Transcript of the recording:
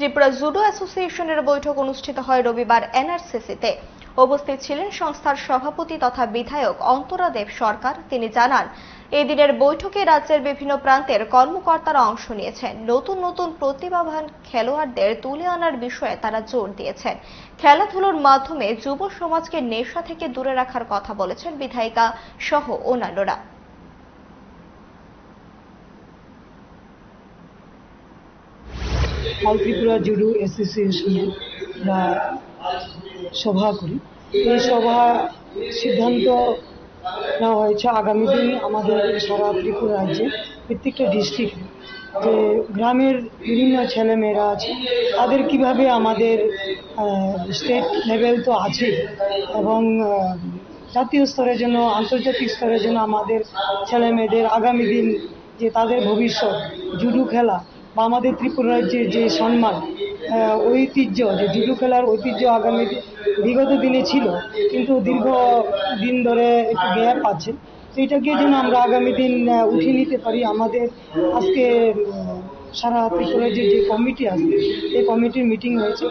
Tripura judo অ্যাসোসিয়েশনের বৈঠক অনুষ্ঠিত হয় রবিবার এনআরসিসিতে। উপস্থিত ছিলেন সংস্থার সভাপতি তথা বিধায়ক অন্তরা দেব সরকার। তিনি জানান, এই দিনের বৈঠকে রাজ্যের বিভিন্ন প্রান্তের কর্মকর্তারা অংশ নিয়েছেন। নতুন নতুন প্রতিভাবান খেলোয়াড়দের তুলে আনার বিষয়ে তারা জোর দিয়েছেন। খেলাধুলোর মাধ্যমে যুব সমাজকে নেশা থেকে দূরে রাখার কথা বলেছেন বিধায়িকা সহ অন্যান্যরা। অল ত্রিপুরা জুডো অ্যাসোসিয়েশনের সভা করি। এই সভা সিদ্ধান্ত নেওয়া হয়েছে আগামী দিন আমাদের সারা ত্রিপুরা রাজ্যে প্রত্যেকটা ডিস্ট্রিক্টে যে গ্রামের বিভিন্ন ছেলেমেয়েরা আছে তাদের কিভাবে আমাদের স্টেট লেভেল তো আছে এবং জাতীয় স্তরের জন্য আন্তর্জাতিক স্তরের জন্য আমাদের ছেলেমেয়েদের আগামী দিন যে তাদের ভবিষ্যৎ জুডো খেলা বা আমাদের ত্রিপুরা রাজ্যের যে সম্মান ঐতিহ্য যে জুডো খেলার ঐতিহ্য আগামী বিগত দিনে ছিল কিন্তু দীর্ঘ দিন ধরে একটু গ্যাপ আছে, এটাকে যেন আমরা আগামী দিন উঠিয়ে নিতে পারি। আমাদের আজকে সারা ত্রিপুরা রাজ্যের যে কমিটি আছে এই কমিটির মিটিং হয়েছে।